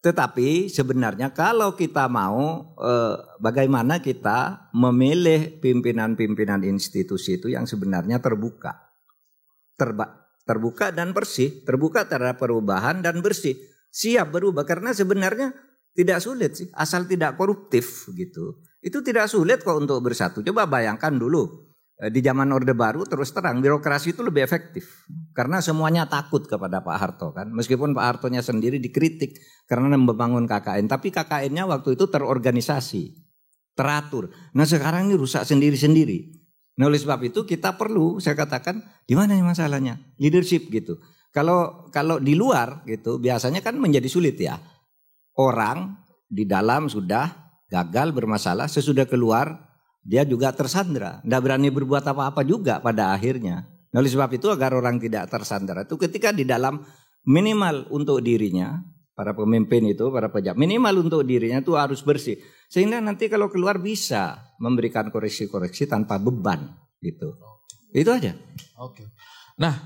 Tetapi sebenarnya kalau kita mau bagaimana kita memilih pimpinan-pimpinan institusi itu yang sebenarnya terbuka dan bersih, terbuka terhadap perubahan dan bersih, siap berubah, karena sebenarnya Tidak sulit sih, asal tidak koruptif gitu. Itu tidak sulit kok untuk bersatu. Coba bayangkan dulu di zaman Orde Baru terus terang birokrasi itu lebih efektif. Karena semuanya takut kepada Pak Harto kan. Meskipun Pak Hartonya sendiri dikritik karena membangun KKN. Tapi KKN-nya waktu itu terorganisasi, teratur. Nah sekarang ini rusak sendiri-sendiri. Nah oleh sebab itu kita perlu, saya katakan, di mana masalahnya? Leadership gitu. Kalau di luar gitu biasanya kan menjadi sulit ya. Orang di dalam sudah gagal bermasalah, sesudah keluar dia juga tersandra. Tidak berani berbuat apa-apa juga pada akhirnya. Nah, oleh sebab itu agar orang tidak tersandra itu ketika di dalam minimal untuk dirinya, para pemimpin itu, para pejabat, minimal untuk dirinya itu harus bersih. Sehingga nanti kalau keluar bisa memberikan koreksi-koreksi tanpa beban gitu. Itu aja. Oke. Nah,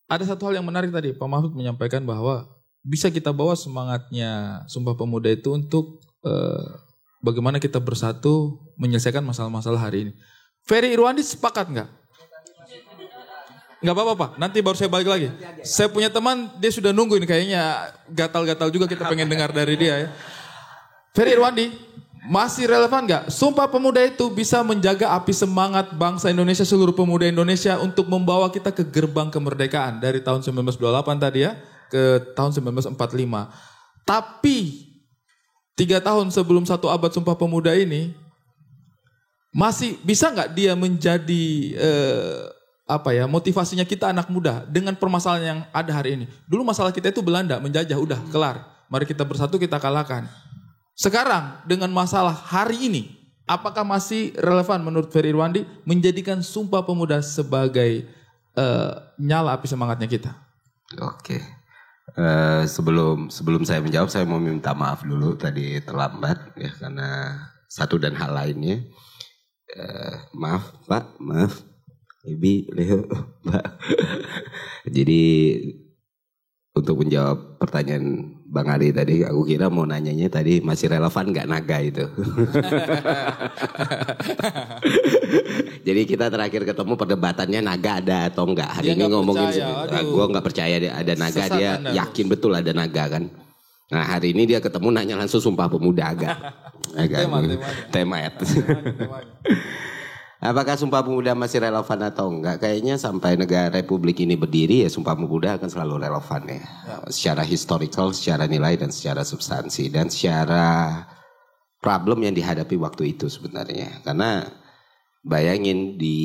ada satu hal yang menarik tadi Pak Mahfud menyampaikan bahwa bisa kita bawa semangatnya Sumpah Pemuda itu untuk bagaimana kita bersatu menyelesaikan masalah-masalah hari ini. Ferry Irwandi sepakat nggak? Nggak apa-apa Pak, nanti baru saya balik lagi. Saya punya teman, dia sudah nungguin kayaknya gatal-gatal juga kita pengen dengar dari dia ya. Ferry Irwandi, masih relevan nggak? Sumpah Pemuda itu bisa menjaga api semangat bangsa Indonesia, seluruh pemuda Indonesia untuk membawa kita ke gerbang kemerdekaan dari tahun 1928 tadi ya, ke tahun 1945. Tapi 3 tahun sebelum 1 abad Sumpah Pemuda ini masih bisa nggak dia menjadi motivasinya kita anak muda dengan permasalahan yang ada hari ini. Dulu masalah kita itu Belanda menjajah, udah kelar. Mari kita bersatu, kita kalahkan. Sekarang dengan masalah hari ini, apakah masih relevan menurut Ferry Irwandi menjadikan Sumpah Pemuda sebagai nyala api semangatnya kita? Oke. Sebelum saya menjawab, saya mau minta maaf dulu tadi terlambat ya karena satu dan hal lainnya. Maaf Pak, maaf Ibi, Leo, Mbak. Jadi untuk menjawab pertanyaan Bang Ari tadi, aku kira mau nanyanya tadi masih relevan nggak naga itu. Jadi kita terakhir ketemu perdebatannya naga ada atau enggak. Hari ini ngomongin, gue nggak percaya ada naga, dia yakin betul ada naga kan. Nah hari ini dia ketemu nanya langsung Sumpah Pemuda agak tema. Apakah Sumpah Pemuda masih relevan atau enggak? Kayaknya sampai negara Republik ini berdiri ya Sumpah Pemuda akan selalu relevan ya. Secara historical, secara nilai dan secara substansi dan secara problem yang dihadapi waktu itu sebenarnya. Karena bayangin di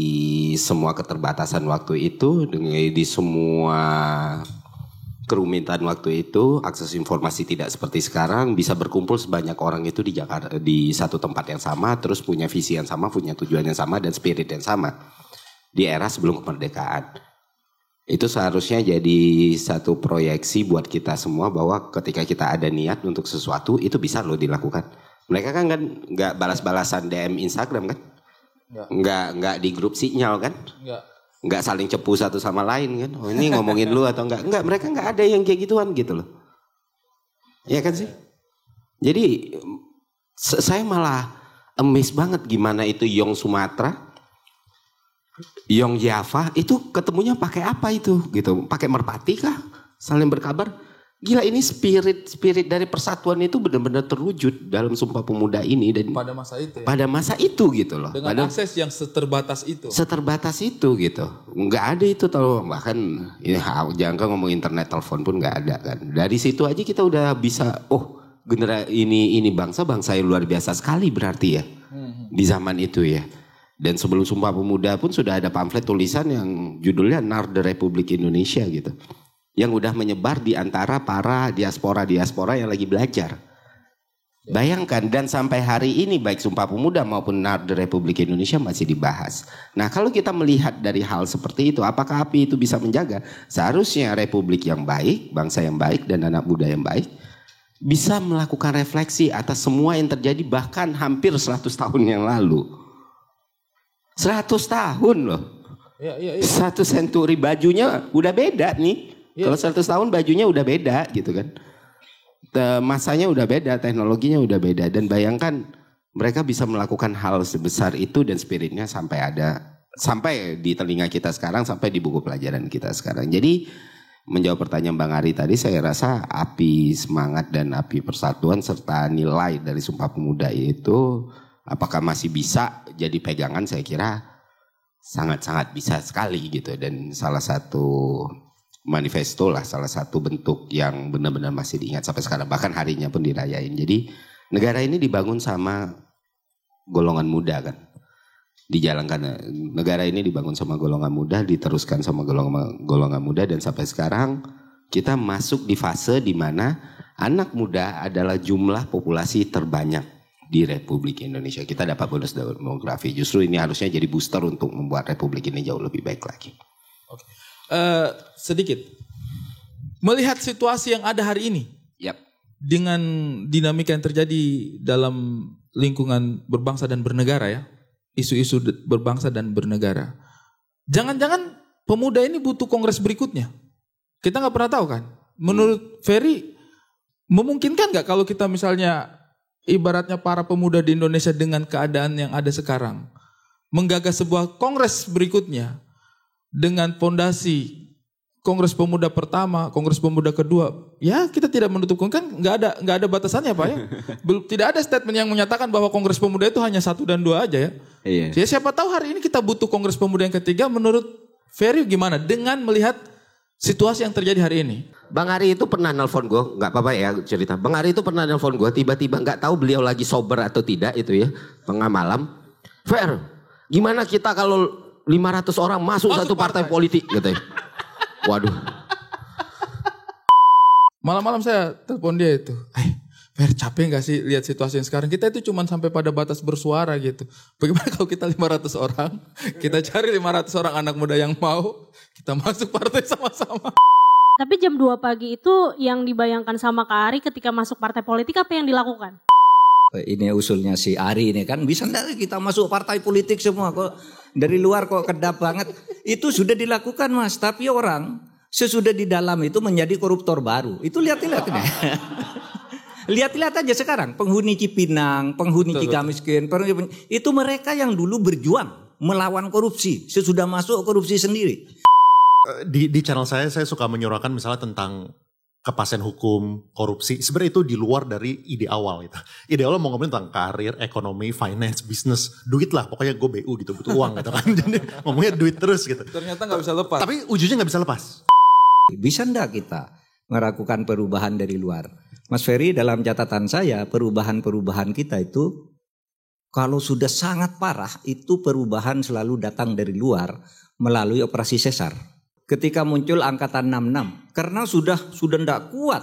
semua keterbatasan waktu itu, di semua kerumitan waktu itu, akses informasi tidak seperti sekarang, bisa berkumpul sebanyak orang itu di Jakarta di satu tempat yang sama, terus punya visi yang sama, punya tujuan yang sama dan spirit yang sama di era sebelum kemerdekaan. Itu seharusnya jadi satu proyeksi buat kita semua bahwa ketika kita ada niat untuk sesuatu itu bisa loh dilakukan. Mereka kan nggak balas-balasan DM Instagram kan, nggak di grup sinyal kan. Nggak saling cepu satu sama lain kan. Oh ini ngomongin lu atau enggak. Enggak, mereka nggak ada yang kayak gituan gitu loh. Iya kan sih? Jadi saya malah amazed banget gimana itu Yong Sumatera, Yong Java itu ketemunya pakai apa itu gitu. Pakai merpati kah? Saling berkabar. Gila ini spirit dari persatuan itu benar-benar terwujud dalam Sumpah Pemuda ini dan pada masa itu ya? Pada masa itu gitu loh. Dengan akses yang seterbatas itu. Seterbatas itu gitu. Nggak ada itu tahu, bahkan ini jangan ngomong internet, telepon pun nggak ada kan. Dari situ aja kita udah bisa ini bangsa yang luar biasa sekali berarti ya. Di zaman itu ya. Dan sebelum Sumpah Pemuda pun sudah ada pamflet tulisan yang judulnya Narda Republik Indonesia gitu. Yang udah menyebar di antara para diaspora yang lagi belajar. Bayangkan, dan sampai hari ini baik Sumpah Pemuda maupun Narda Republik Indonesia masih dibahas. Nah kalau kita melihat dari hal seperti itu, apakah api itu bisa menjaga? Seharusnya republik yang baik, bangsa yang baik dan anak muda yang baik bisa melakukan refleksi atas semua yang terjadi bahkan hampir 100 tahun yang lalu. 100 tahun loh. 1 century bajunya udah beda nih. Kalau 100 tahun bajunya udah beda gitu kan. Masanya udah beda, teknologinya udah beda. Dan bayangkan mereka bisa melakukan hal sebesar itu dan spiritnya sampai di telinga kita sekarang, sampai di buku pelajaran kita sekarang. Jadi menjawab pertanyaan Bang Ari tadi, saya rasa api semangat dan api persatuan serta nilai dari Sumpah Pemuda itu apakah masih bisa jadi pegangan, saya kira sangat-sangat bisa sekali gitu. Dan salah satu manifesto lah, salah satu bentuk yang benar-benar masih diingat sampai sekarang, bahkan harinya pun dirayain. Jadi negara ini dibangun sama golongan muda kan. Dijalankan, negara ini dibangun sama golongan muda, diteruskan sama golongan muda, dan sampai sekarang kita masuk di fase di mana anak muda adalah jumlah populasi terbanyak di Republik Indonesia. Kita dapat bonus demografi. Justru ini harusnya jadi booster untuk membuat Republik ini jauh lebih baik lagi. Oke. Sedikit melihat situasi yang ada hari ini, dengan dinamika yang terjadi dalam lingkungan berbangsa dan bernegara ya. Isu-isu berbangsa dan bernegara. Jangan-jangan pemuda ini butuh kongres berikutnya. Kita nggak pernah tahu kan. Menurut Ferry, memungkinkan nggak kalau kita misalnya ibaratnya para pemuda di Indonesia dengan keadaan yang ada sekarang, menggagas sebuah kongres berikutnya dengan fondasi Kongres Pemuda pertama, Kongres Pemuda kedua, ya kita tidak menutup kemungkinan, nggak ada batasannya Pak ya. Tidak ada statement yang menyatakan bahwa Kongres Pemuda itu hanya 1 dan 2 aja ya. Iya. Ya siapa tahu hari ini kita butuh Kongres Pemuda yang ketiga. Menurut Ferry gimana dengan melihat situasi yang terjadi hari ini? Bang Ari itu pernah nelpon gue, nggak apa-apa ya cerita. Bang Ari itu pernah nelpon gue, tiba-tiba nggak tahu beliau lagi sober atau tidak itu ya, tengah malam. Fer, gimana kita kalau 500 orang masuk satu partai politik gitu ya. Waduh. Malam-malam saya telepon dia itu. Fer, capek gak sih lihat situasi yang sekarang? Kita itu cuma sampai pada batas bersuara gitu. Bagaimana kalau kita 500 orang, kita cari 500 orang anak muda yang mau, kita masuk partai sama-sama. Tapi jam 2 pagi itu yang dibayangkan sama Kak Ari ketika masuk partai politik apa yang dilakukan? Ini usulnya si Ari ini kan, bisa enggak kita masuk partai politik semua kok. Dari luar kok kedap banget. Itu sudah dilakukan Mas, tapi orang sesudah di dalam itu menjadi koruptor baru. Itu lihat-lihat ini. Lihat-lihat aja sekarang, penghuni Cipinang, penghuni Cikamiskin, itu mereka yang dulu berjuang melawan korupsi, sesudah masuk korupsi sendiri. Di channel saya suka menyuarakan misalnya tentang kepastian hukum, korupsi. Sebenarnya itu di luar dari ide awal gitu. Ide awal mau ngomongin tentang karir, ekonomi, finance, bisnis, duit lah. Pokoknya gue BU gitu, butuh uang gitu kan. Jadi ngomongnya duit terus gitu. Ternyata gak bisa lepas. Tapi ujungnya gak bisa lepas. Bisa enggak kita melakukan perubahan dari luar? Mas Ferry, dalam catatan saya perubahan-perubahan kita itu kalau sudah sangat parah itu perubahan selalu datang dari luar melalui operasi sesar. Ketika muncul angkatan 66 karena sudah tidak kuat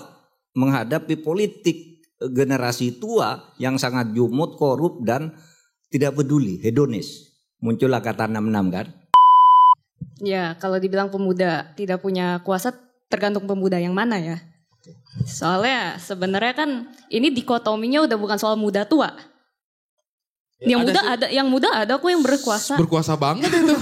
menghadapi politik generasi tua yang sangat jumut, korup dan tidak peduli, hedonis. Muncul angkatan 66 kan? Ya, kalau dibilang pemuda tidak punya kuasa tergantung pemuda yang mana ya. Soalnya sebenarnya kan ini dikotominya udah bukan soal muda tua. Yang muda ada kok yang berkuasa. Berkuasa banget itu.